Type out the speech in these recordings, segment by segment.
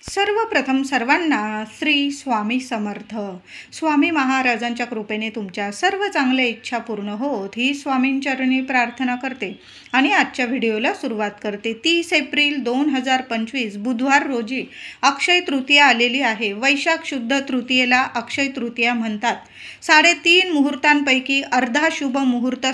सर्वप्रथम सर्वांना श्री स्वामी समर्थ. स्वामी महाराजांच्या कृपेने तुमच्या सर्व चांगल्या इच्छा पूर्ण होत ही स्वामींचरणी प्रार्थना करते आणि आजच्या व्हिडिओला सुरुवात करते. 30 एप्रिल 2025 बुधवार रोजी अक्षय तृतीया आलेली आहे. वैशाख शुद्ध तृतीयेला अक्षय तृतीया म्हणतात. 3.5 मुहूर्तांपैकी अर्धा शुभ मुहूर्त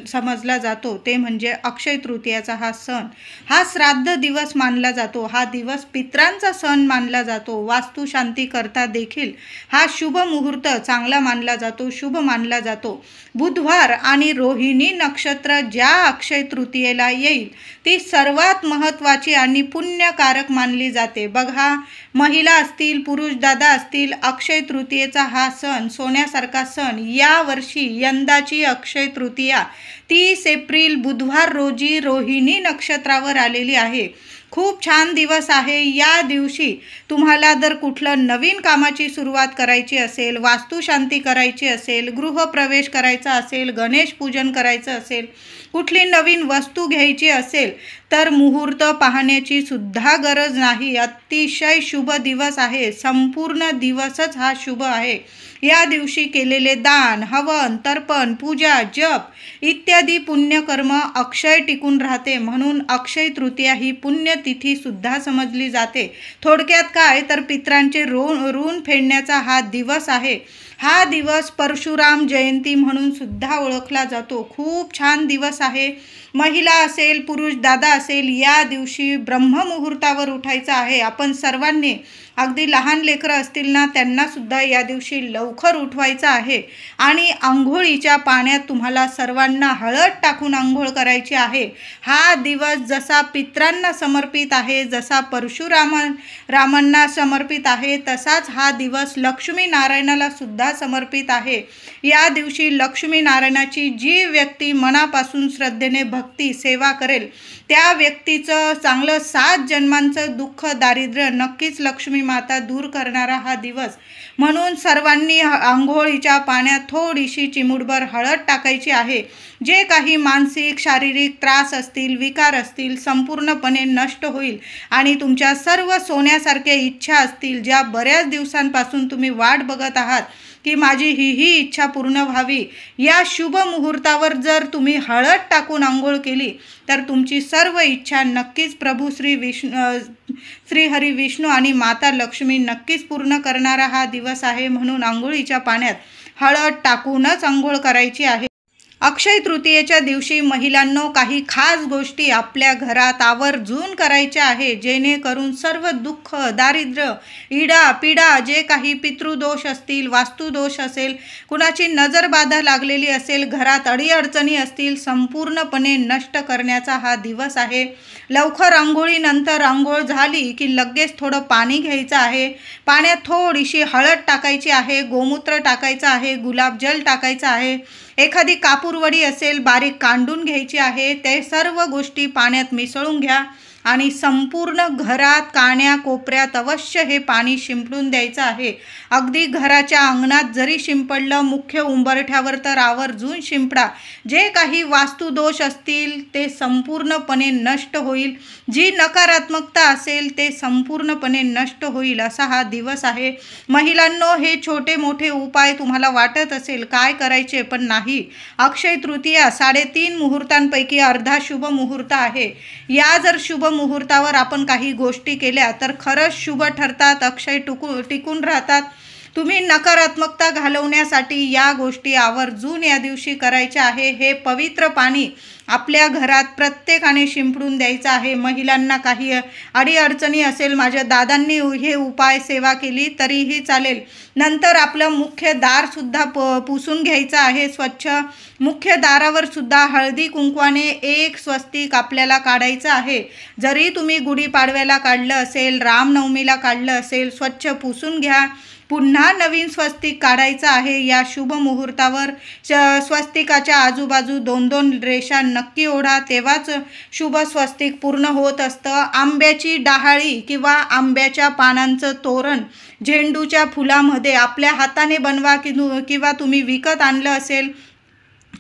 समजला जातो ते म्हणजे अक्षय तृतीयाचा हा सण. हा श्राद्ध दिवस मानला जातो. हा दिवस पित्रांचा सण मानला जातो. वास्तुशांती करता देखील हा शुभ मुहूर्त चांगला मानला जातो, शुभ मानला जातो. बुधवार आणि रोहिणी नक्षत्र ज्या अक्षय तृतीयेला येईल ती सर्वात महत्त्वाची आणि पुण्यकारक मानली जाते. बघा, महिला असतील, पुरुष दादा असतील, अक्षय तृतीयेचा हा सण सोन्यासारखा सण. यावर्षी यंदाची अक्षय तृतीया 30 एप्रिल बुधवार रोजी रोहिणी नक्षत्रावर आलेली आहे. खूप छान दिवस आहे. या दिवशी तुम्हाला जर कुठलं नवीन कामाची सुरुवात करायची असेल, वास्तुशांती करायची असेल, गृहप्रवेश करायचा असेल, गणेश पूजन करायचं असेल, कुठली नवीन वस्तू घ्यायची असेल तर मुहूर्त पाहण्याची सुद्धा गरज नाही. अतिशय शुभ दिवस आहे. संपूर्ण दिवसच हा शुभ आहे. या दिवशी केलेले दान, हवन, तर्पण, पूजा, जप इत्यादी पुण्यकर्म अक्षय टिकून राहते. म्हणून अक्षय तृतीया ही पुण्यतिथी सुद्धा समजली जाते. थोडक्यात काय तर पित्रांचे ऋण फेडण्याचा हा दिवस आहे. हा दिवस परशुराम जयंती म्हणून सुद्धा ओळखला जातो. खूप छान दिवस आहे. महिला असेल, पुरुष दादा असेल, या दिवशी ब्रह्ममुहूर्तावर उठायचं आहे. आपण सर्वांनी, अगदी लहान लेकरं असतील ना, त्यांना सुद्धा या दिवशी लवकर उठवायचं आहे आणि आंघोळीच्या पाण्यात तुम्हाला सर्वांना हळद टाकून आंघोळ करायची आहे. हा दिवस जसा पित्रांना समर्पित आहे, जसा परशुरामांना समर्पित आहे, तसाच हा दिवस लक्ष्मी नारायणाला सुद्धा समर्पित आहे. या दिवशी लक्ष्मी नारायणाची जी व्यक्ती मनापासून श्रद्धेने भक्ती सेवा करेल त्या व्यक्तीचं चांगलं 7 जन्मांचं दुःख दारिद्र्य नक्कीच लक्ष्मी माता दूर करणारा हा दिवस. म्हणून सर्वांनी आंघोळीच्या पाण्यात थोडीशी चिमूटभर हळद टाकायची आहे. जे काही मानसिक शारीरिक त्रास असतील, विकार असतील, संपूर्णपणे नष्ट होईल आणि तुमच्या सर्व सोन्यासारख्या इच्छा असतील, ज्या बऱ्याच दिवसांपासून तुम्ही वाट बघत आहात की माझी ही इच्छा पूर्ण व्हावी, या शुभ मुहूर्तावर जर तुम्ही हळद टाकून आंघोळ केली तर तुमची सर्व इच्छा नक्कीच प्रभू श्री हरी विष्णू आणि माता लक्ष्मी नक्कीच पूर्ण करणारा हा दिवस आहे. म्हणून आंघोळीच्या पाण्यात हळद टाकूनच आंघोळ करायची आहे. अक्षय तृतीयेच्या दिवशी महिलांनो काही खास गोष्टी आपल्या घरात आवर्जून करायच्या आहे, जेणेकरून सर्व दुःख, दारिद्र्य, इडा पिडा, जे काही पितृदोष असतील, वास्तुदोष असेल, कुणाची नजरबाधा लागलेली असेल, घरात अडीअडचणी असतील, संपूर्णपणे नष्ट करण्याचा हा दिवस आहे. लवकर आंघोळीनंतर आंघोळ झाली की लगेच थोडं पाणी घ्यायचं आहे. पाण्यात थोडीशी हळद टाकायची आहे, गोमूत्र टाकायचं आहे, गुलाबजल टाकायचं आहे, एखादी कापूरवडी असेल बारीक कांडून घ्यायची आहे. ते सर्व गोष्टी पाण्यात मिसळून घ्या आणि संपूर्ण घरात कान्या कोपऱ्यात अवश्य हे पाणी शिंपडून द्यायचं आहे. अगदी घराच्या अंगणात जरी शिंपडलं, मुख्य उंबरठ्यावर तर आवर्जून शिंपडा. जे काही वास्तुदोष असतील ते संपूर्णपणे नष्ट होईल. जी नकारात्मकता असेल ते संपूर्णपणे नष्ट होईल असा हा दिवस आहे. महिलांनो, हे छोटे मोठे उपाय तुम्हाला वाटत असेल काय करायचे, पण नाही. अक्षय तृतीया 3.5 मुहूर्तांपैकी अर्धा शुभ मुहूर्त आहे. या जर शुभ मुहूर्तावर आपण काही गोष्टी केल्या तर खरंच शुभ ठरतात, अक्षय टिकून राहतात. तुम्ही नकारात्मकता घालवण्यासाठी या गोष्टी आवर्जून या दिवशी करायच्या आहे. हे पवित्र पाणी आपल्या घरात प्रत्येकाने शिंपडून द्यायचं आहे. महिलांना काही अडीअडचणी असेल, माझ्या दादांनी हे उपाय सेवा केली तरीही चालेल. नंतर आपलं मुख्य दारसुद्धा पुसून घ्यायचं आहे स्वच्छ. मुख्य दारावर सुद्धा हळदी कुंकवाने एक स्वस्तिक आपल्याला काढायचं आहे. जरी तुम्ही गुढीपाडव्याला काढलं असेल, रामनवमीला काढलं असेल, स्वच्छ पुसून घ्या. पुन्हा नवीन स्वस्तिक काढायचं आहे. या शुभ मुहूर्तावर स्वस्तिकाच्या आजूबाजू 2-2 रेषा नक्की ओढा, तेव्हाच शुभ स्वस्तिक पूर्ण होत असतं. आंब्याची डहाळी किंवा आंब्याच्या पानांचं तोरण झेंडूच्या फुलामध्ये आपल्या हाताने बनवा किंवा तुम्ही विकत आणलं असेल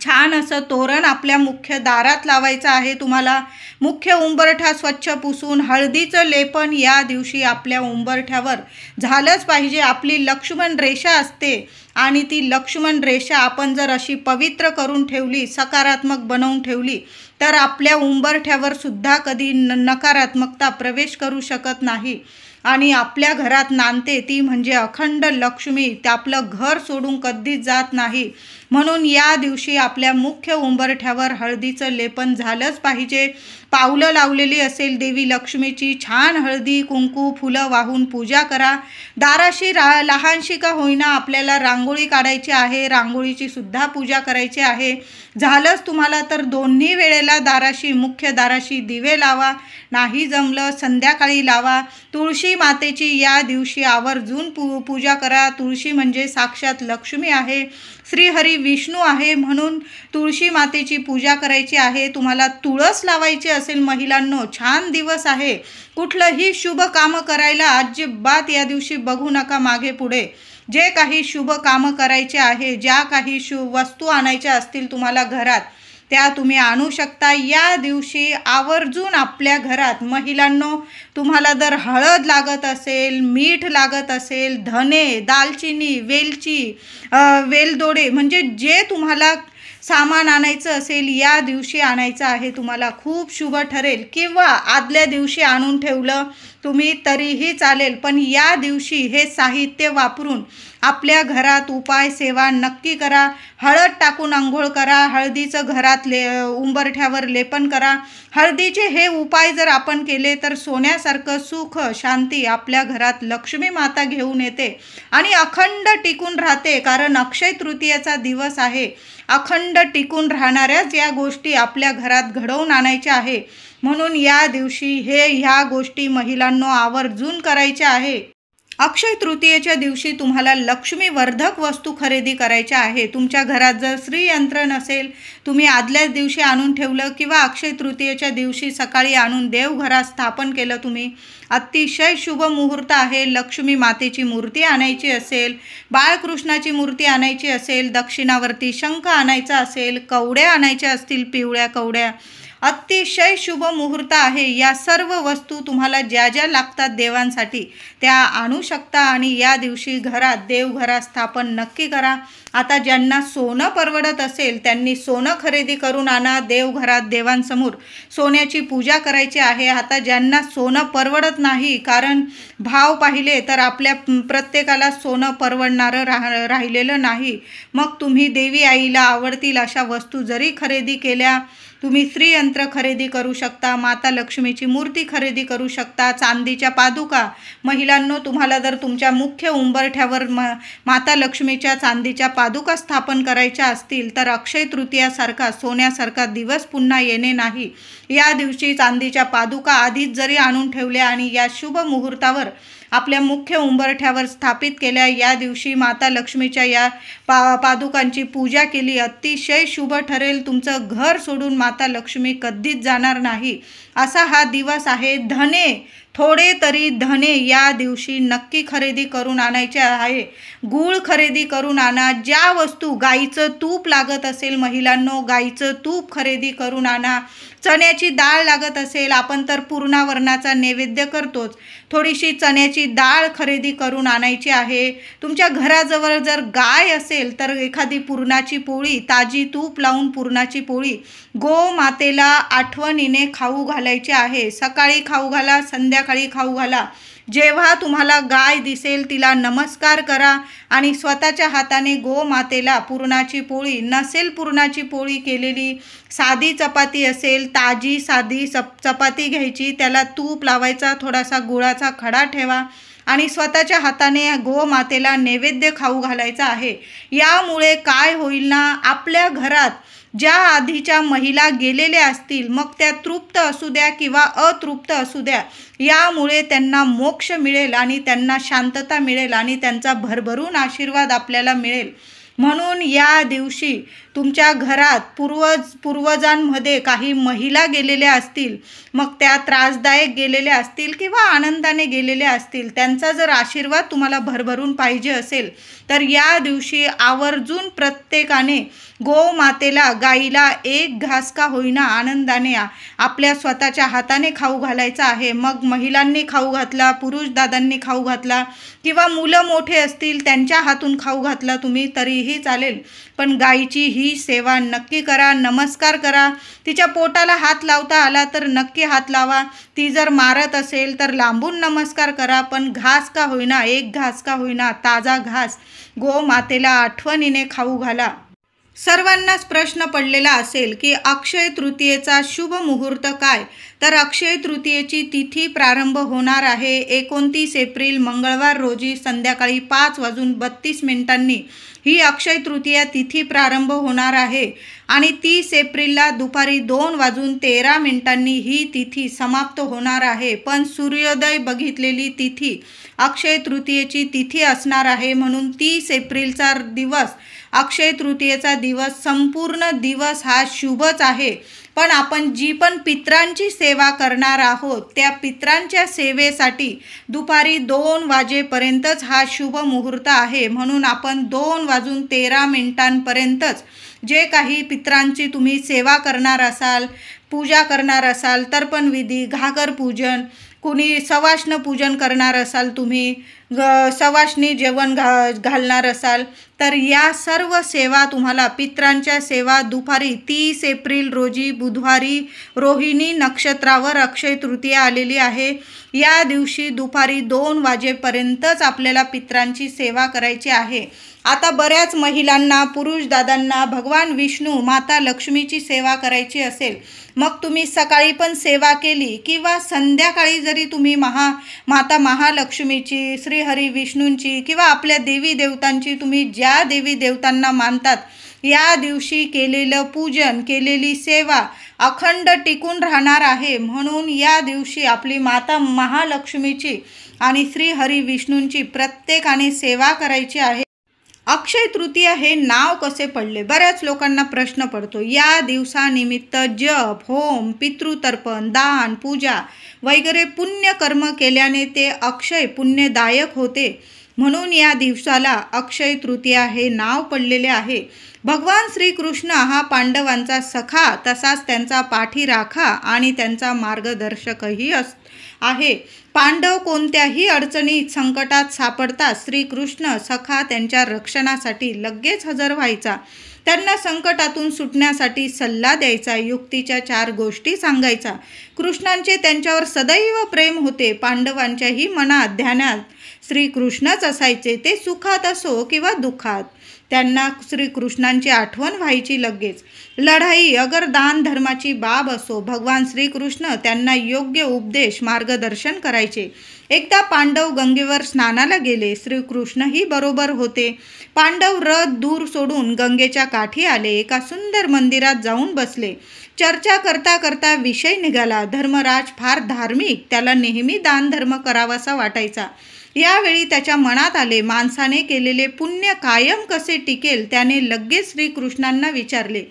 छान असं तोरण आपल्या मुख्य दारात लावायचं आहे तुम्हाला. मुख्य उंबरठा स्वच्छ पुसून हळदीचं लेपन या दिवशी आपल्या उंबरठ्यावर झालंच पाहिजे. आपली लक्ष्मण रेषा असते आणि ती लक्ष्मण रेषा आपण जर अशी पवित्र करून ठेवली, सकारात्मक बनवून ठेवली, तर आपल्या उंबरठ्यावर सुद्धा कधी नकारात्मकता प्रवेश करू शकत नाही आणि आपल्या घरात नांदते ती म्हणजे अखंड लक्ष्मी. ते आपलं घर सोडून कधीच जात नाही. म्हणून या दिवशी आपल्या मुख्य उंबरठ्यावर हळदीचं लेपन झालंच पाहिजे. पावलं लावलेली असेल देवी लक्ष्मीची, छान हळदी कुंकू फुलं वाहून पूजा करा. दाराशी लहानशी का होईना आपल्याला रांगोळी काढायची आहे, रांगोळीची सुद्धा पूजा करायची आहे. झालंच तुम्हाला तर दोन्ही वेळेला दाराशी, मुख्य दाराशी दिवे लावा. नाही जमलं संध्याकाळी लावा. तुळशी मातेची या दिवशी आवर्जून पूजा करा. तुळशी म्हणजे साक्षात लक्ष्मी आहे, श्रीहरी विष्णू आहे, म्हणून तुळशी मातेची पूजा करायची आहे. तुम्हाला तुळस लावायची असेल महिलांनो, छान दिवस आहे. कुठलंही शुभ कामं करायला अजिबात या दिवशी बघू नका मागे पुढे. जे काही शुभ कामं करायचे आहे, ज्या काही वस्तू आणायच्या असतील तुम्हाला घरात, त्या तुम्ही आणू शकता. या दिवशी आवर्जून आपल्या घरात महिलांनो, तुम्हाला जर हळद लागत असेल, मीठ लागत असेल, धने, दालचिनी, वेलची, वेलदोडे, म्हणजे जे तुम्हाला सामान आणायचं असेल या दिवशी आणायचं आहे तुम्हाला. खूप शुभ ठरेल. किंवा आदल्या दिवशी आणून ठेवलं तुम्ही तरीही चालेल, पण या दिवशी हे साहित्य वापरून आपल्या घरात उपाय सेवा नक्की करा. हळद टाकून आंघोळ करा. हळदीचं घरात उंबरठ्यावर लेपन करा. हळदीचे हे उपाय जर आपण केले तर सोन्यासारखं सुख शांती आपल्या घरात लक्ष्मी माता घेऊन येते आणि अखंड टिकून राहते. कारण अक्षय तृतीयेचा दिवस आहे. अखंड टिकून राहणाऱ्याच या गोष्टी आपल्या घरात घडवून आणायच्या आहे. म्हणून या दिवशी ह्या गोष्टी महिलांनो आवर्जून करायच्या आहे. अक्षय तृतीयेच्या दिवशी तुम्हाला लक्ष्मीवर्धक वस्तू खरेदी करायच्या आहे. तुमच्या घरात जर श्रीयंत्र नसेल, तुम्ही आदल्याच दिवशी आणून ठेवलं किंवा अक्षय तृतीयेच्या दिवशी सकाळी आणून देवघरात स्थापन केलं तुम्ही, अतिशय शुभ मुहूर्त आहे. लक्ष्मी मातेची मूर्ती आणायची असेल, बाळकृष्णाची मूर्ती आणायची असेल, दक्षिणावर्ती शंख आणायचा असेल, कवड्या आणायच्या असतील, पिवळ्या कवड्या, अतिशय शुभ मुहूर्त आहे. या सर्व वस्तू तुम्हाला ज्या ज्या लागतात देवांसाठी त्या आणू शकता आणि या दिवशी घरात देवघरात स्थापन नक्की करा. आता ज्यांना सोनं परवडत असेल त्यांनी सोनं खरेदी करून आणा. देवघरात देवांसमोर सोन्याची पूजा करायची आहे. आता ज्यांना सोनं परवडत नाही, कारण भाव पाहिले तर आपल्या प्रत्येकाला सोनं परवडणारं राहिलेलं नाही, मग तुम्ही देवी आईला आवडतील अशा वस्तू जरी खरेदी केल्या, तुम्ही श्रीयंत्र खरेदी करू शकता, माता लक्ष्मीची मूर्ती खरेदी करू शकता, चांदीच्या पादुका. महिलांनो, तुम्हाला जर तुमच्या मुख्य उंबरठ्यावर माता लक्ष्मीच्या चांदीच्या पादुका स्थापन करायच्या असतील तर अक्षय तृतीयासारखा सोन्यासारखा दिवस पुन्हा येणे नाही. या दिवशी चांदीच्या पादुका आधीच जरी आणून ठेवल्या आणि या शुभ मुहूर्तावर आपल्या मुख्य उंबरठ्यावर स्थापित केल्या, या दिवशी माता लक्ष्मीच्या या पादुकांची पूजा केली, अतिशय शुभ ठरेल. तुमचं घर सोडून माता लक्ष्मी कधीच जाणार नाही असा हा दिवस आहे. धने, थोडे तरी धने या दिवशी नक्की खरेदी करून आणायचे आहे. गूळ खरेदी करून आणा. ज्या वस्तू, गाईचं तूप लागत असेल महिलांनो, गाईचं तूप खरेदी करून आणा. चण्याची डाळ लागत असेल, आपण तर पूर्णावरणाचा नैवेद्य करतोच, थोडीशी चण्याची डाळ खरेदी करून आणायची आहे. तुमच्या घराजवळ जर गाय असेल तर एखादी पुरणाची पोळी, ताजी तूप लावून पुरणाची पोळी गोमातेला आठवणीने खाऊ घालायची आहे. सकाळी खाऊ घाला, संध्याकाळी खाऊ घाला. जेव्हा तुम्हाला गाय दिसेल तिला नमस्कार करा आणि स्वतःच्या हाताने गोमातेला पुरणाची पोळी, नसेल पुरणाची पोळी केलेली, साधी चपाती असेल, ताजी साधी चपाती घ्यायची, त्याला तूप लावायचा, थोडासा गुळाचा खडा ठेवा आणि स्वतःच्या हाताने गोमातेला नैवेद्य खाऊ घालायचा आहे. यामुळे काय होईल ना, आपल्या घरात ज्या आधीच्या महिला गेलेल्या असतील, मग त्या तृप्त असू द्या किंवा अतृप्त असू द्या, यामुळे त्यांना मोक्ष मिळेल आणि त्यांना शांतता मिळेल आणि त्यांचा भरभरून आशीर्वाद आपल्याला मिळेल. म्हणून या दिवशी तुमच्या घरात पूर्वजांमध्ये काही महिला गेलेल्या असतील, मग त्या त्रासदायक गेलेल्या असतील किंवा आनंदाने गेलेल्या असतील, त्यांचा जर आशीर्वाद तुम्हाला भरभरून पाहिजे असेल तर या दिवशी आवर्जून प्रत्येकाने गोमातेला, गाईला एक घास का होईना आनंदाने आपल्या स्वतःच्या हाताने खाऊ घालायचा आहे. मग महिलांनी खाऊ घातला, पुरुष दादांनी खाऊ घातला किंवा मुलं मोठे असतील त्यांच्या हातून खाऊ घातला तुम्ही तरीही चालेल, पण गाईची ही सेवा नक्की करा, नमस्कार करा. तिच्या पोटाला हात लावता आला तर नक्की हात लावा. ती जर मारत असेल तर लांबून नमस्कार करा, पण घास का होईना, एक घास का होईना ताजा घास गोमातेला आठवणीने खाऊ घाला. सर्वांनाच प्रश्न पडलेला असेल की अक्षय तृतीयेचा शुभ मुहूर्त काय? तर अक्षय तृतीयेची तिथी प्रारंभ होणार आहे 29 एप्रिल मंगळवार रोजी संध्याकाळी 5:32 ही अक्षय तृतीया तिथी प्रारंभ होणार आहे आणि 30 एप्रिलला दुपारी 2:13 ही तिथी समाप्त होणार आहे. पण सूर्योदय बघितलेली तिथी अक्षय तृतीयेची तिथी असणार आहे, म्हणून 30 एप्रिलचा दिवस अक्षय तृतीयेचा दिवस संपूर्ण दिवस हा शुभच आहे. पण आपण जी पण पित्रांची सेवा करणार आहोत त्या पित्रांच्या सेवेसाठी दुपारी 2 वाजेपर्यंतच हा शुभ मुहूर्त आहे, म्हणून आपण 2:13 जे काही पित्रांची तुम्ही सेवा करणार असाल, पूजा करणार असाल, तर्पण विधी, घागर पूजन, कुणी सवाष्ण पूजन करणार असाल, तुम्ही सवाष्णी जेवण घालणार असाल, तर या सर्व सेवा तुम्हाला पित्रांच्या सेवा दुपारी 30 एप्रिल रोजी बुधवारी रोहिणी नक्षत्रावर अक्षय तृतीया आलेली आहे. या दिवशी दुपारी 2 वाजेपर्यंतच आपल्याला पित्रांची सेवा करायची आहे. आता बऱ्याच महिलांना, पुरुष दादांना भगवान विष्णू, माता लक्ष्मीची सेवा करायची असेल, मग तुम्ही सकाळी पण सेवा केली किंवा संध्याकाळी जरी तुम्ही माता महालक्ष्मीची, श्रीहरी विष्णूंची किंवा आपल्या देवी देवतांची, तुम्ही ज्या देवी देवतांना मानतात, या दिवशी केलेलं पूजन, केलेली सेवा अखंड टिकून राहणार आहे. म्हणून या दिवशी आपली माता महालक्ष्मीची आणि श्रीहरी विष्णूंची प्रत्येकाने सेवा करायची आहे. अक्षय तृतीया हे नाव कसे पडले? बऱ्याच लोकांना प्रश्न पडतो. या दिवसानिमित्त जप, होम, पितृतर्पण, दान, पूजा वगैरे पुण्यकर्म केल्याने ते अक्षय पुण्यदायक होते, म्हणून या दिवसाला अक्षय तृतीया हे नाव पडलेले आहे. भगवान श्रीकृष्ण हा पांडवांचा सखा, तसाच त्यांचा पाठीराखा आणि त्यांचा मार्गदर्शकही आहे. पांडव कोणत्याही अडचणीत, संकटात सापडतात श्रीकृष्ण सखा त्यांच्या रक्षणासाठी लगेच हजर व्हायचा. त्यांना संकटातून सुटण्यासाठी सल्ला द्यायचा, युक्तीच्या 4 गोष्टी सांगायचा. कृष्णांचे त्यांच्यावर सदैव प्रेम होते. पांडवांच्याही मनात, ध्यानात श्रीकृष्णच असायचे. ते सुखात असो किंवा दुःखात त्यांना श्रीकृष्णांची आठवण व्हायची लगेच. लढाई अगर दान धर्माची बाब असो, भगवान श्रीकृष्ण त्यांना योग्य उपदेश, मार्गदर्शन करायचे. एकदा पांडव गंगेवर स्नानाला गेले. श्रीकृष्णही बरोबर होते. पांडव रथ दूर सोडून गंगेच्या काठी आले. एका सुंदर मंदिरात जाऊन बसले. चर्चा करता करता विषय निघाला. धर्मराज फार धार्मिक, त्याला नेहमी दान धर्म करावासा वाटायचा. यावेळी त्याच्या मनात आले, माणसाने केलेले पुण्य कायम कसे टिकेल? त्याने लगेच श्रीकृष्णांना विचारले.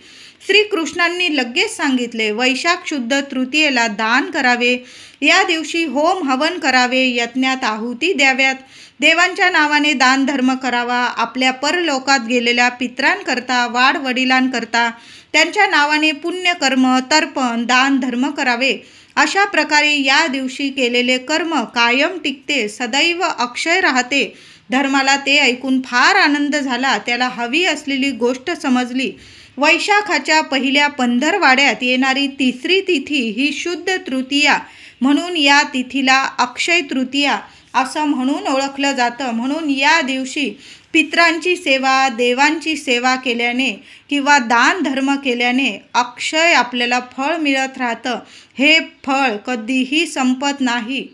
श्रीकृष्णांनी लगेच सांगितले, वैशाख शुद्ध तृतीयेला दान करावे. या दिवशी होम हवन करावे, यज्ञात आहुती द्याव्यात, देवांच्या नावाने दान धर्म करावा. आपल्या परलोकात गेलेल्या पित्रांकरता, वाडवडिलांकरता त्यांच्या नावाने पुण्यकर्म, तर्पण, दान धर्म करावे. अशा प्रकारे या दिवशी केलेले कर्म कायम टिकते, सदैव अक्षय राहते. धर्माला ते ऐकून फार आनंद झाला. त्याला हवी असलेली गोष्ट समजली. वैशाखाच्या पहिल्या पंधरवाड्यात येणारी 3री तिथी ही शुद्ध तृतीया, म्हणून या तिथीला अक्षय तृतीया असं म्हणून ओळखलं जातं. म्हणून या दिवशी पित्रांची सेवा, देवांची सेवा केल्याने किंवा दान धर्म केल्याने अक्षय आपल्याला फळ मिळत राहतं. हे फळ कधीही संपत नाही.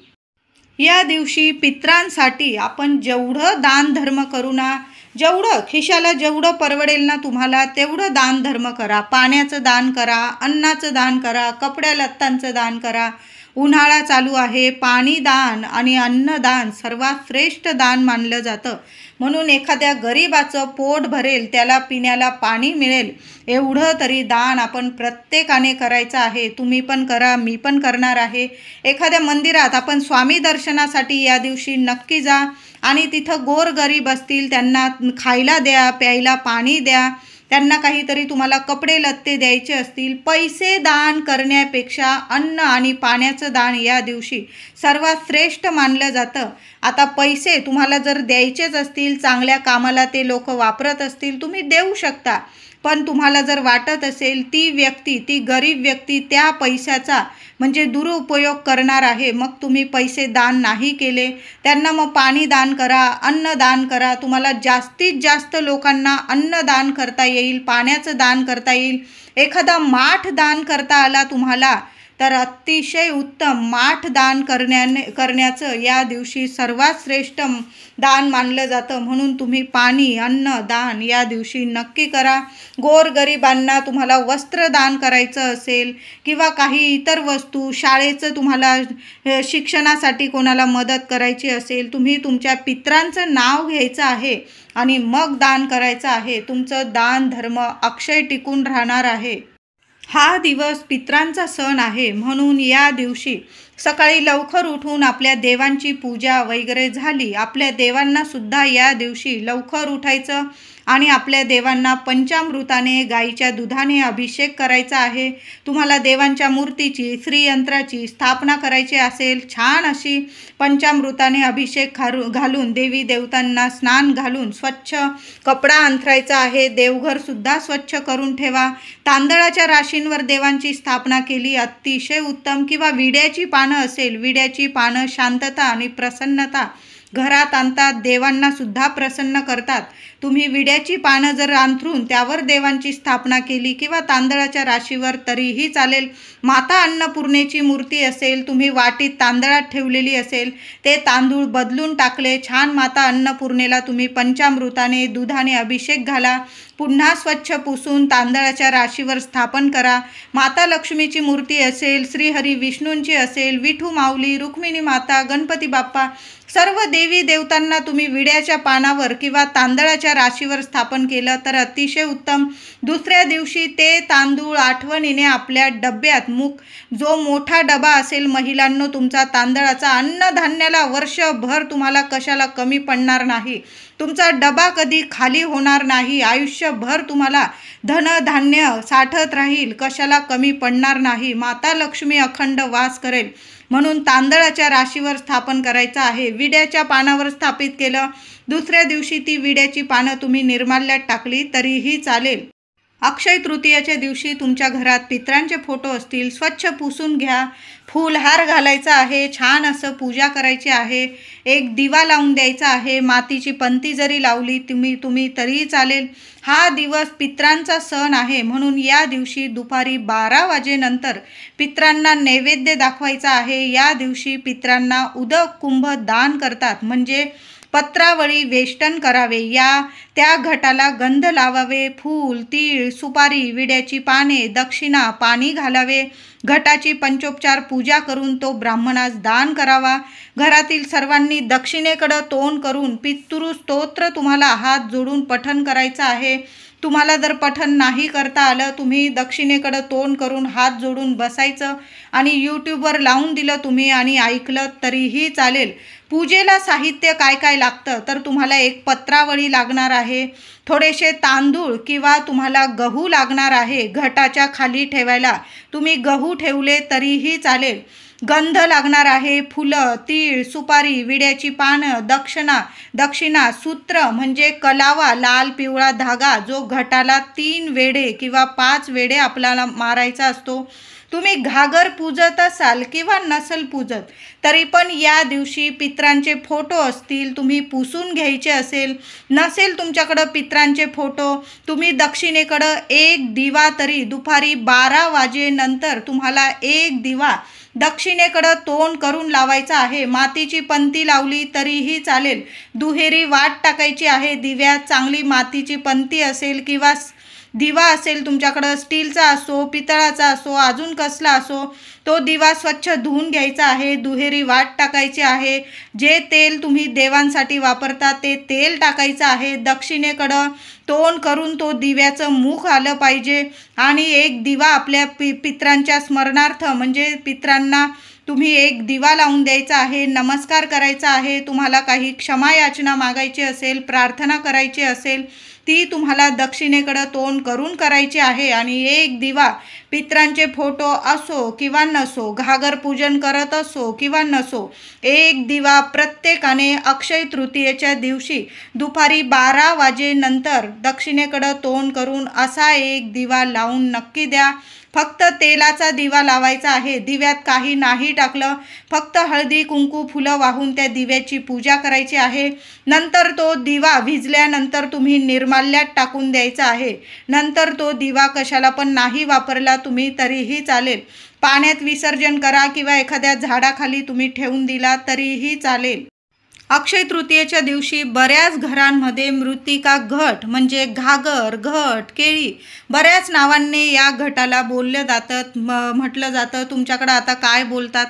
या दिवशी पित्रांसाठी आपण जेवढं दान धर्म करू ना, जेवढं खिशाला जेवढं परवडेल ना तुम्हाला, तेवढं दान धर्म करा. पाण्याचं दान करा, अन्नाचं दान करा, कपड्या लत्तांचं दान करा, उन्हाळा चालू आहे, पाणी दान आणि अन्नदान सर्वात श्रेष्ठ दान मानलं जातं. म्हणून एखाद्या गरीबाचं पोट भरेल, त्याला पिण्याला पाणी मिळेल एवढं तरी दान आपण प्रत्येकाने करायचं आहे. तुम्ही पण करा, मी पण करणार आहे. एखाद्या मंदिरात आपण स्वामी दर्शनासाठी या दिवशी नक्की जा आणि तिथं गोरगरीब असतील त्यांना खायला द्या, प्यायला पाणी द्या, त्यांना काहीतरी तुम्हाला कपडे लत्ते द्यायचे असतील. पैसे दान करण्यापेक्षा अन्न आणि पाण्याचं दान या दिवशी सर्वात श्रेष्ठ मानलं जातं. आता पैसे तुम्हाला जर द्यायचेच असतील, चांगल्या कामाला ते लोक वापरत असतील, तुम्ही देऊ शकता. पण तुम्हाला जर वाटत असेल ती व्यक्ती, ती गरीब व्यक्ती त्या पैशाचा म्हणजे दुरुपयोग करणार आहे, मग तुम्ही पैसे दान नाही केले, त्यांना मग पाणी दान करा, अन्न दान करा. तुम्हाला जास्तीत जास्त लोकांना अन्न दान करता येईल, पाण्याचं दान करता येईल. एखादा माठ दान करता आला तुम्हाला तर अतिशय उत्तम. माठ दान करण्याचं या दिवशी सर्वात श्रेष्ठ दान मानलं जातं. म्हणून तुम्ही पाणी, अन्न दान या दिवशी नक्की करा. गोरगरिबांना तुम्हाला वस्त्र दान करायचं असेल किंवा काही इतर वस्तू, शाळेचं तुम्हाला शिक्षणासाठी कोणाला मदत करायची असेल, तुम्ही तुमच्या पितरांचं नाव घ्यायचं आहे आणि मग दान करायचं आहे. तुमचं दान धर्म अक्षय टिकून राहणार आहे. हा दिवस पितरांचा सण आहे. म्हणून या दिवशी सकाळी लवकर उठून आपल्या देवांची पूजा वगैरे झाली. आपल्या देवांना सुद्धा या दिवशी लवकर उठायचं आणि आपल्या देवांना पंचामृताने, गाईच्या दुधाने अभिषेक करायचा आहे. तुम्हाला देवांच्या मूर्तीची, श्रीयंत्राची स्थापना करायची असेल, छान अशी पंचामृताने अभिषेक घालून देवी देवतांना स्नान घालून स्वच्छ कपडा अंथरायचा आहे. देवघरसुद्धा स्वच्छ करून ठेवा. तांदळाच्या राशींवर देवांची स्थापना केली अतिशय उत्तम. किंवा विड्याची पानं असेल, विड्याची पानं शांतता आणि प्रसन्नता घरात आणतात, देवांना सुद्धा प्रसन्न करतात. तुम्ही विड्याची पानं जर अंथरून त्यावर देवांची स्थापना केली किंवा तांदळाच्या राशीवर तरीही चालेल. माता अन्नपूर्णेची मूर्ती असेल, तुम्ही वाटीत तांदळात ठेवलेली असेल, ते तांदूळ बदलून टाकले, छान माता अन्नपूर्णेला तुम्ही पंचामृताने, दुधाने अभिषेक घाला. पुन्हा स्वच्छ पुसून तांदळाच्या राशीवर स्थापन करा. माता लक्ष्मीची मूर्ती असेल, श्रीहरी विष्णूंची असेल, विठू माऊली, रुक्मिणी माता, गणपती बाप्पा, सर्व देवी देवतांना तुम्ही विड्याच्या पानावर किंवा तांदळाच्या राशीवर स्थापन केलं तर अतिशय उत्तम. दुसऱ्या दिवशी ते तांदूळ आठवणीने आपल्या डब्यात, जो मोठा डबा असेल महिलांनो तुमचा तांदळाचा, अन्नधान्याला वर्षभर तुम्हाला कशाला कमी पडणार नाही. तुमचा डबा कधी खाली होणार नाही. आयुष्यभर तुम्हाला धनधान्य साठत राहील, कशाला कमी पडणार नाही. माता लक्ष्मी अखंड वास करेल. म्हणून तांदळाच्या राशीवर स्थापन करायचं आहे. विड्याच्या पानावर स्थापित केलं. दुसऱ्या दिवशी ती विड्याची पानं तुम्ही निर्माल्यात टाकली तरीही चालेल. अक्षय तृतीयाच्या दिवशी तुमच्या घरात पितरांचे फोटो असतील, स्वच्छ पुसून घ्या. फूलहार घालायचा आहे, छान असं पूजा करायची आहे. एक दिवा लावून द्यायचा आहे. मातीची पंती जरी लावली तुम्ही तरीही चालेल. हा दिवस पितरांचा सण आहे. म्हणून या दिवशी दुपारी 12 वाजेनंतर पितरांना नैवेद्य दाखवायचा आहे. या दिवशी पितरांना उदक कुंभ दान करतात, म्हणजे पत्रावळी वेष्टन करावे. त्या घटाला गंध लावावे. फूल, तीळ, सुपारी, विड्याची पाने, दक्षिणा, पाणी घालावे. घटाची पंचोपचार पूजा करून तो ब्राह्मणास दान करावा. घरातील सर्वांनी दक्षिणेकडं तोंड करून पितृस्तोत्र तुम्हाला हात जोडून पठण करायचं आहे. तुम्हाला जर पठण नाही करता आलं, तुम्ही दक्षिणेकडं तोंड करून हात जोडून बसायचं आणि यूट्यूबवर लावून दिलं तुम्ही आणि ऐकलं तरीही चालेल. पूजेला साहित्य काय काय लागतं तर तुम्हाला एक पत्रावळी लागणार आहे, थोडेसे तांदूळ किंवा तुम्हाला गहू लागणार आहे. घटाच्या खाली ठेवायला तुम्ही गहू ठेवले तरीही चालेल. गंध लागणार आहे, फुलं, तीळ, सुपारी, विड्याची पानं, दक्षिणा, सूत्र म्हणजे कलावा, लाल पिवळा धागा जो घटाला 3 वेढे किंवा 5 वेढे आपल्याला मारायचा असतो. तुम्ही घागर पूजत असाल किंवा नसल पूजत तरी पण या दिवशी पितरांचे फोटो असतील, तुम्ही पुसून घ्यायचे असेल. नसेल तुमच्याकडं पितरांचे फोटो, तुम्ही दक्षिणेकडं एक दिवा तरी दुपारी 12 वाजेनंतर तुम्हाला एक दिवा दक्षिणेकडं तोंड करून लावायचा आहे. मातीची पंती लावली तरीही चालेल. दुहेरी वाट टाकायची आहे दिव्यात. चांगली मातीची पंती असेल किंवा दिवा असेल तुमच्याकडं, स्टीलचा असो, पितळाचा असो, अजून कसला असो, तो दिवा स्वच्छ धुवून घ्यायचा आहे. दुहेरी वाट टाकायची आहे. जे तेल तुम्ही देवांसाठी वापरता ते तेल टाकायचं आहे. दक्षिणेकडं तोंड करून तो दिव्याचं मुख आलं पाहिजे आणि एक दिवा आपल्या पित्रांच्या स्मरणार्थ म्हणजे पित्रांना तुम्ही एक दिवा लावून द्यायचा आहे. नमस्कार करायचा आहे. तुम्हाला काही क्षमा याचना मागायची असेल, प्रार्थना करायची असेल, ती तुम्हाला दक्षिणेकडं तोंड करून करायची आहे. आणि एक दिवा पित्रांचे फोटो असो किंवा नसो, घागर पूजन करत असो किंवा नसो, एक दिवा प्रत्येकाने अक्षय तृतीयेच्या दिवशी दुपारी 12 वाजेनंतर दक्षिणेकडं तोंड करून असा एक दिवा लावून नक्की द्या. फक्त तेलाचा दिवा लावायचा आहे. दिव्यात काही नाही टाकलं, फक्त हळदी कुंकू फुलं वाहून त्या दिव्याची पूजा करायची आहे. नंतर तो दिवा विझल्यानंतर तुम्ही निर्माल्यात टाकून द्यायचा आहे. नंतर तो दिवा कशाला पण नाही वापरला तुम्ही तरीही चालेल. पाण्यात विसर्जन करा किंवा एखाद्या झाडाखाली तुम्ही ठेवून दिला तरीही चालेल. अक्षय तृतीयेच्या दिवशी बऱ्याच घरांमध्ये मृत्तिका घट म्हणजे घागर, घट, केळी बऱ्याच नावांनी या घटाला बोललं जातं, म्हटलं जातं. तुमच्याकडं आता काय बोलतात?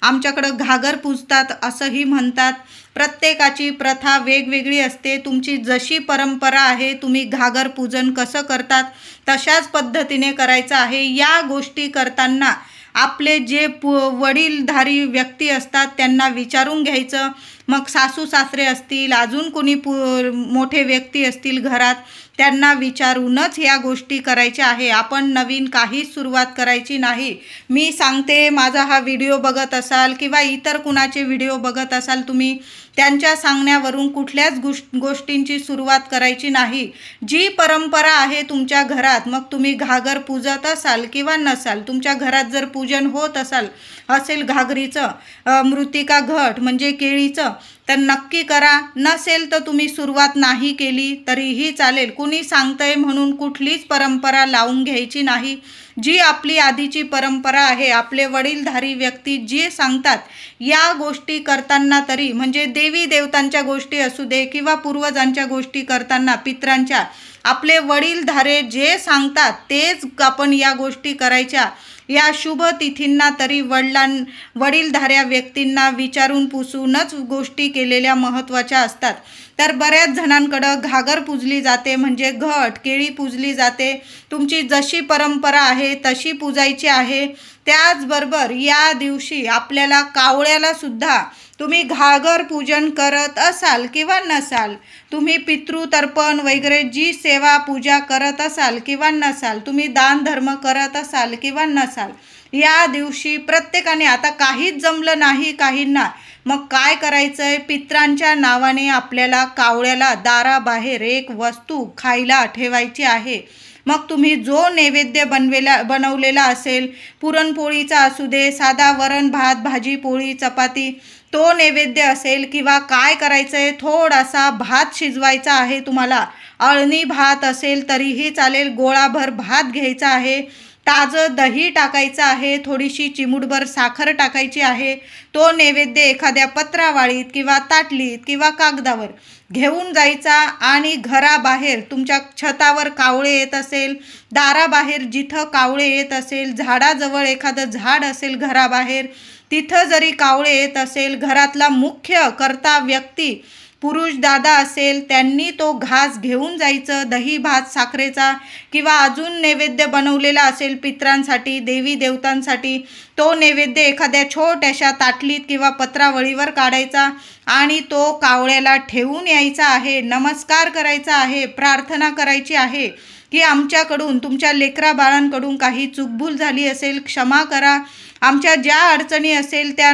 आमच्याकडं घागर पूजतात असंही म्हणतात. प्रत्येकाची प्रथा वेगवेगळी असते. तुमची जशी परंपरा आहे, तुम्ही घागर पूजन कसं करतात तशाच पद्धतीने करायचं आहे. या गोष्टी करताना आपले जे वडीलधारी व्यक्ती असतात त्यांना विचारून घ्यायचं. मग सासू सासरे असतील, अजून कोणी मोठे व्यक्ती असतील घरात, त्यांना विचारूनच या गोष्टी करायच्या आहे. आपण नवीन काहीच सुरुवात करायची नाही. मी सांगते, माझा हा व्हिडिओ बघत असाल किंवा इतर कुणाचे व्हिडिओ बघत असाल तुम्ही, त्यांच्या सांगण्यावरून कुठल्याच गोष्टींची सुरुवात करायची नाही. जी परंपरा आहे तुमच्या घरात, मग तुम्ही घागर पूजत असाल किंवा नसाल, तुमच्या घरात जर पूजन होत असेल घागरीचं, मृत्तिका घट म्हणजे केळीचं, तर नक्की करा. नसेल तर तुम्ही सुरुवात नाही केली तरीही चालेल. कुणी सांगतंय म्हणून कुठलीच परंपरा लावून घ्यायची नाही. जी आपली आधीची परंपरा आहे, आपले वडीलधारी व्यक्ती जे सांगतात या गोष्टी करताना तरी, म्हणजे देवी देवतांच्या गोष्टी असू दे किंवा पूर्वजांच्या गोष्टी करताना पित्रांच्या, आपले वडीलधारे जे सांगतात तेच आपण या गोष्टी करायच्या. या शुभ तिथींना तरी वडीलधाऱ्या व्यक्तींना विचारून पुसूनच गोष्टी केलेल्या महत्त्वाच्या असतात. तर बऱ्याच जणांकडं घागर पूजली जाते म्हणजे घट, केळी पूजली जाते. तुमची जशी परंपरा आहे तशी पूजायची आहे. त्याचबरोबर या दिवशी आपल्याला कावळ्याला सुद्धा, तुम्ही घागर पूजन करत असाल किंवा नसाल, तुम्ही पितृतर्पण वगैरे जी सेवा पूजा करत असाल किंवा नसाल, तुम्ही दान धर्म करत असाल किंवा नसाल, या दिवशी प्रत्येकाने, आता काहीच जमलं नाही काहींना, मग काय करायचंय? पित्रांच्या नावाने आपल्याला कावळ्याला दाराबाहेर एक वस्तू खायला ठेवायची आहे. मग तुम्ही जो नैवेद्य बनवलेला असेल, पुरणपोळीचा असू दे, साधा वरण भात, भाजी पोळी चपाती, तो नैवेद्य असेल किंवा काय करायचं आहे, थोडासा भात शिजवायचा आहे तुम्हाला. अळणी भात असेल तरीही चालेल. गोळाभर भात घ्यायचा आहे. ताजं दही टाकायचं आहे. थोडीशी चिमूटभर साखर टाकायची आहे. तो नैवेद्य एखाद्या पत्रावाळीत किंवा ताटलीत किंवा कागदावर घेऊन जायचा आणि घराबाहेर, तुमच्या छतावर कावळे येत असेल, दाराबाहेर जिथं कावळे येत असेल, झाडाजवळ एखादं झाड असेल घराबाहेर, तिथं जरी कावळे येत असेल, घरातला मुख्य कर्ता व्यक्ती पुरुष दादा असेल त्यांनी तो घास घेऊन जायचं. दही भात साखरेचा किंवा अजून नैवेद्य बनवलेला असेल पित्रांसाठी, देवी देवतांसाठी, तो नैवेद्य एखाद्या छोट्याशा ताटलीत किंवा पत्रावळीवर काढायचा आणि तो कावळ्याला ठेवून यायचा आहे. नमस्कार करायचा आहे. प्रार्थना करायची आहे की आमच्याकडून, तुमच्या लेकरा बाळांकडून काही चूकभूल झाली असेल क्षमा करा. आमच्या ज्या अडचणी असेल त्या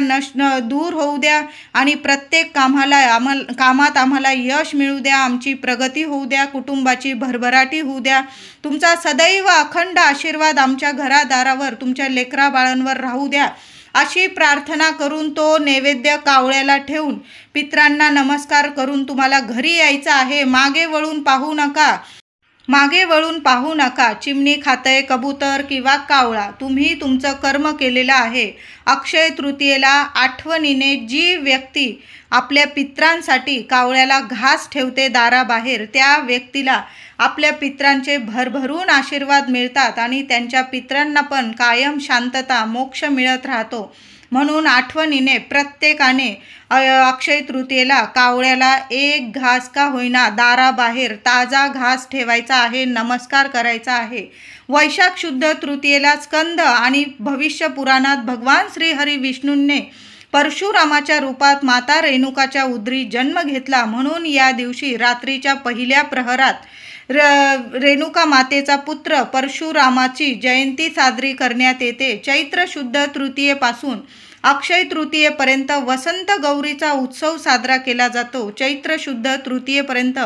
दूर होऊ द्या आणि प्रत्येक कामात आम्हाला यश मिळू द्या. आमची प्रगती होऊ द्या. कुटुंबाची भरभराटी होऊ द्या. तुमचा सदैव अखंड आशीर्वाद आमच्या घरादारावर, तुमच्या लेकरा बाळांवर राहू द्या. अशी प्रार्थना करून तो नैवेद्य कावळ्याला ठेवून पित्रांना नमस्कार करून तुम्हाला घरी यायचं आहे. मागे वळून पाहू नका. मागे वळून पाहू नका. चिमणी खातंय कबूतर किंवा कावळा, तुम्ही तुमचं कर्म केलेलं आहे. अक्षय तृतीयेला आठवणीने जी व्यक्ती आपल्या पित्रांसाठी कावळ्याला घास ठेवते दाराबाहेर, त्या व्यक्तीला आपल्या पित्रांचे भरभरून आशीर्वाद मिळतात आणि त्यांच्या पित्रांना पण कायम शांतता, मोक्ष मिळत राहतो. म्हणून आठवणीने प्रत्येकाने अक्षय तृतीयेला कावळ्याला एक घास का होईना दाराबाहेर ताजा घास ठेवायचा आहे, नमस्कार करायचा आहे. वैशाख शुद्ध तृतीयेला स्कंद आणि भविष्य पुराणात भगवान श्रीहरी विष्णूंनी परशुरामाच्या रूपात माता रेणुकाच्या उदरी जन्म घेतला. म्हणून या दिवशी रात्रीच्या पहिल्या प्रहरात रेणुका मातेचा पुत्र परशुरामाची जयंती साजरी करण्यात येते. चैत्र शुद्ध तृतीयेपासून अक्षय तृतीयेपर्यंत वसंत गौरीचा उत्सव साजरा केला जातो. चैत्र शुद्ध तृतीयेपर्यंत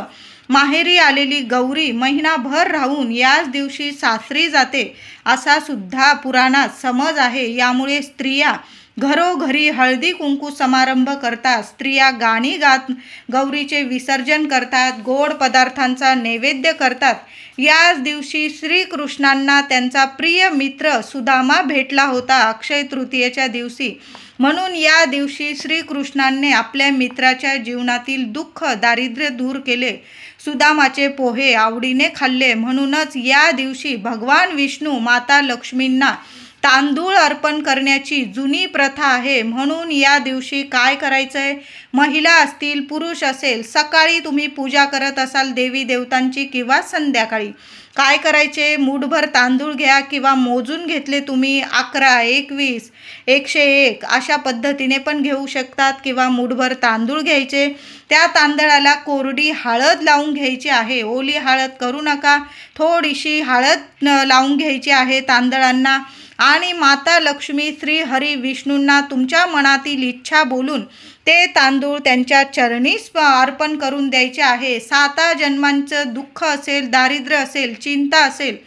माहेरी आलेली गौरी महिनाभर राहून याच दिवशी सासरी जाते, असा सुद्धा पुराणात समज आहे. यामुळे स्त्रिया घरोघरी हळदी कुंकू समारंभ करतात. स्त्रिया गाणी गात गौरीचे विसर्जन करतात, गोड पदार्थांचा नैवेद्य करतात. याच दिवशी श्रीकृष्णांना त्यांचा प्रिय मित्र सुदामा भेटला होता, अक्षय तृतीयेच्या दिवशी. म्हणून या दिवशी श्रीकृष्णांनी आपल्या मित्राच्या जीवनातील दुःख, दारिद्र्य दूर केले. सुदामाचे पोहे आवडीने खाल्ले. म्हणूनच या दिवशी भगवान विष्णू माता लक्ष्मींना तांदूळ अर्पण करण्याची जुनी प्रथा आहे. म्हणून या दिवशी काय करायचंय? महिला असतील, पुरुष असेल, सकाळी तुम्ही पूजा करत असाल देवी देवतांची किंवा संध्याकाळी, काय करायचे? मूठभर तांदूळ घ्या किंवा मोजून घेतले तुम्ही 11, 21, 101 अशा पद्धतीने पण घेऊ शकतात किंवा मूठभर तांदूळ घ्यायचे. त्या तांदळाला कोरडी हळद लावून घ्यायची आहे. ओली हळद करू नका, थोडीशी हळद लावून घ्यायची आहे तांदळांना. आणि माता लक्ष्मी श्री हरी विष्णूंना तुमच्या मनातील इच्छा बोलून ते तांदूळ त्यांच्या चरणी अर्पण करून द्यायचे आहे. 7 जन्मांचं दुःख असेल, दारिद्र्य असेल, चिंता असेल,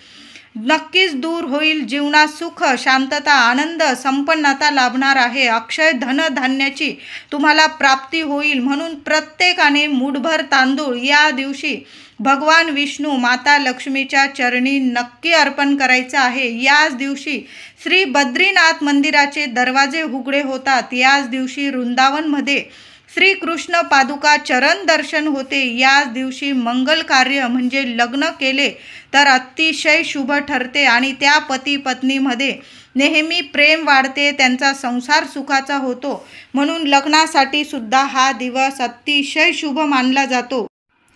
नक्कीच दूर होईल. जीवनात सुख, शांतता, आनंद, संपन्नता लाभणार आहे. अक्षय धनधान्याची तुम्हाला प्राप्ती होईल. म्हणून प्रत्येकाने मूठभर तांदूळ या दिवशी भगवान विष्णू माता लक्ष्मीच्या चरणी नक्की अर्पण करायचं आहे. याच दिवशी श्री बद्रीनाथ मंदिराचे दरवाजे उघडे होतात. याच दिवशी वृंदावनमध्ये श्रीकृष्ण पादुका चरण दर्शन होते. याच दिवशी मंगल कार्य म्हणजे लग्न केले तर अतिशय शुभ ठरते आणि त्या पती पत्नीमध्ये नेहमी प्रेम वाढते, त्यांचा संसार सुखाचा होतो. म्हणून लग्नासाठी सुद्धा हा दिवस अतिशय शुभ मानला जातो.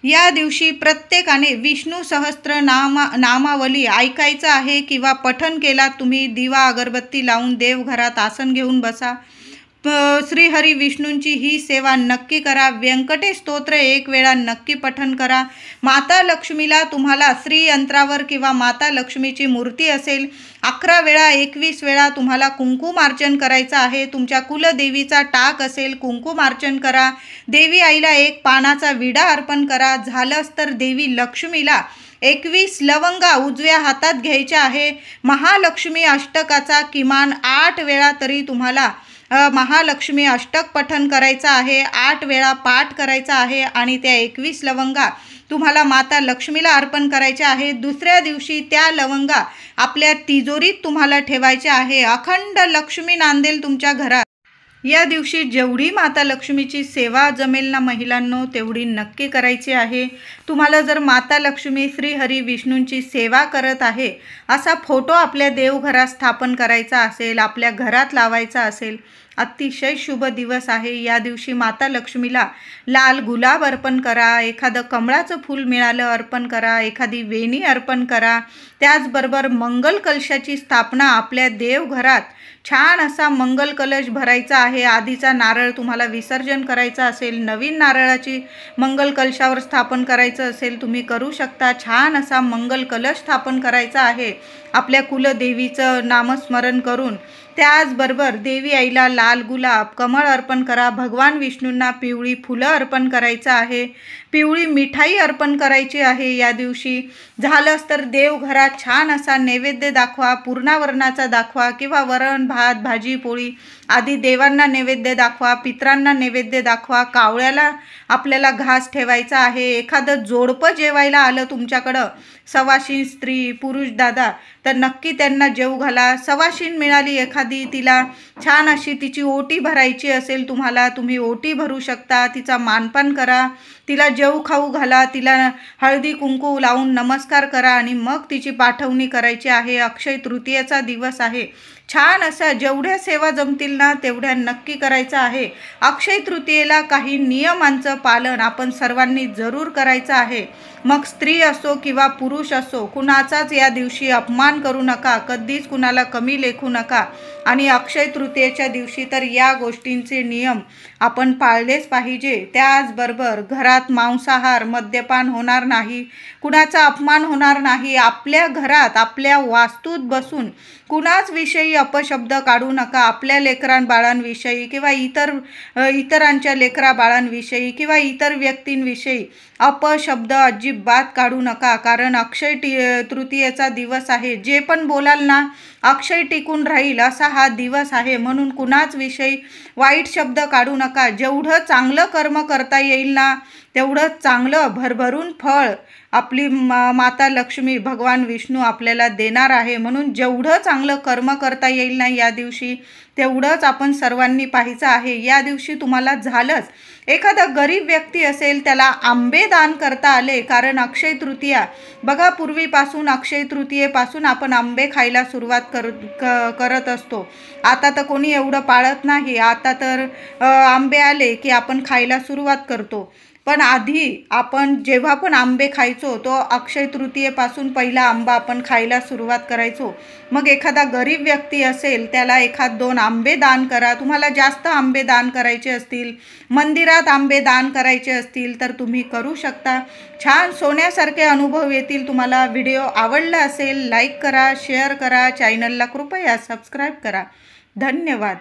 या दिवशी प्रत्येकाने विष्णू सहस्त्र नामावली ऐकायचं आहे किंवा पठण केला. तुम्ही दिवा अगरबत्ती लावून देवघरात आसन घेऊन बसा. श्रीहरी विष्णूंची ही सेवा नक्की करा. व्यंकटेश स्तोत्र 1 वेळा नक्की पठण करा. माता लक्ष्मीला तुम्हाला श्रीयंत्रावर किंवा माता लक्ष्मीची मूर्ती असेल 11 वेळा 21 वेळा तुम्हाला कुंकुमार्चन करायचं आहे. तुमच्या कुलदेवीचा टाक असेल कुंकुमार्चन करा. देवी आईला 1 पानाचा विडा अर्पण करा. झालंच तर देवी लक्ष्मीला 21 लवंगा उजव्या हातात घ्यायच्या आहे. महालक्ष्मी अष्टकाचा किमान 8 वेळा तरी तुम्हाला महालक्ष्मी अष्टक पठण करायचं आहे. 8 वेळा पाठ करायचा आहे आणि त्या 21 लवंगा तुम्हाला माता लक्ष्मीला अर्पण करायच्या आहे. दुसऱ्या दिवशी त्या लवंगा आपल्या तिजोरीत तुम्हाला ठेवायच्या आहे. अखंड लक्ष्मी नांदेल तुमच्या घरात. या दिवशी जेवढी माता लक्ष्मीची सेवा जमेल ना महिलांनो, तेवढी नक्की करायची आहे. तुम्हाला जर माता लक्ष्मी श्रीहरी विष्णूंची सेवा करत आहे असा फोटो आपल्या देवघरात स्थापन करायचा असेल, आपल्या घरात लावायचा असेल, अतिशय शुभ दिवस आहे. या दिवशी माता लक्ष्मीला लाल गुलाब अर्पण करा. एखादं कमळाचं फूल मिळालं अर्पण करा. एखादी वेणी अर्पण करा. त्याचबरोबर मंगल कलशाची स्थापना आपल्या देवघरात छान असा मंगल कलश भरायचा आहे. आधीचा नारळ तुम्हाला विसर्जन करायचा असेल, नवीन नारळाची मंगल कलशावर स्थापन करायचं असेल तुम्ही करू शकता. छान असा मंगल कलश स्थापन करायचा आहे आपल्या कुलदेवीचं नामस्मरण करून. त्याचबरोबर देवी आईला लाल गुलाब, कमळ अर्पण करा. भगवान विष्णूंना पिवळी फुलं अर्पण करायचं आहे. पिवळी मिठाई अर्पण करायची आहे या दिवशी. झालंच तर देवघरात छान असा नैवेद्य दाखवा. पूर्णावरणाचा दाखवा किंवा वरण भात भाजी पोळी आधी देवांना नैवेद्य दाखवा, पितरांना नैवेद्य दाखवा, कावळ्याला आपल्याला घास ठेवायचा आहे. एखादं जोडपं जेवायला आलं तुमच्याकडं, सवाशीण स्त्री पुरुष दादा, तर नक्की त्यांना जेवू घाला. सवाशीण मिळाली एखादी, तिला छान अशी तिची ओटी भरायची असेल तुम्हाला, तुम्ही ओटी भरू शकता. तिचा मानपान करा, तिला जेवू खाऊ घाला, तिला हळदी कुंकू लावून नमस्कार करा आणि मग तिची पाठवणी करायची आहे. अक्षय तृतीयेचा दिवस आहे. छान असा जेवढ्या सेवा जमतील ना तेवढ्या नक्की करायचं आहे. अक्षय तृतीयेला काही नियमांचं पालन आपण सर्वांनी जरूर करायचं आहे. मग स्त्री असो किंवा पुरुष असो, कुणाचाच या दिवशी अपमान करू नका, कधीच कुणाला कमी लेखू नका. आणि अक्षय तृतीयेच्या दिवशी तर या गोष्टींचे नियम आपण पाळलेच पाहिजे. त्याचबरोबर घरात मांसाहार, मद्यपान होणार नाही, कुणाचा अपमान होणार नाही. आपल्या घरात आपल्या वास्तूत बसून कुणाच विषयी अपशब्द काढू नका. आपल्या लेकरांबाळांविषयी किंवा इतरांच्या लेकराबाळांविषयी किंवा इतर व्यक्तींविषयी अपशब्द अजिबात काढू नका. कारण अक्षय तृतीयेचा दिवस आहे. जे पण बोलाल ना अक्षय टिकून राहील असा हा दिवस आहे. म्हणून कुणाच विषयी वाईट शब्द काढू नका. जेवढं चांगलं कर्म करता येईल ना तेवढं चांगलं भरभरून फळ आपली माता लक्ष्मी भगवान विष्णू आपल्याला देणार आहे. म्हणून जेवढं चांगलं कर्म करता येईल ना या दिवशी तेवढंच आपण सर्वांनी पाहायचं आहे. या दिवशी तुम्हाला झालंच एखादा गरीब व्यक्ती असेल त्याला आंबे दान करता आले, कारण अक्षय तृतीया बघा पूर्वीपासून अक्षय तृतीयेपासून आपण आंबे खायला सुरुवात करत असतो. आता तर कोणी एवढं पाळत नाही. आता तर आंबे आले की आपण खायला सुरुवात करतो. पण आधी आपण जेव्हा पण आंबे खायचो तो अक्षय तृतीयेपासून पहिला आंबा आपण खायला सुरुवात करायचो. मग एखादा गरीब व्यक्ती असेल त्याला 1-2 आंबे दान करा. तुम्हाला जास्त आंबे दान करायचे असतील, मंदिरात आंबे दान करायचे असतील तर तुम्ही करू शकता. छान सोन्यासारखे अनुभव येतील तुम्हाला. व्हिडिओ आवडला असेल लाईक करा, शेअर करा, चॅनलला कृपया सबस्क्राईब करा. धन्यवाद.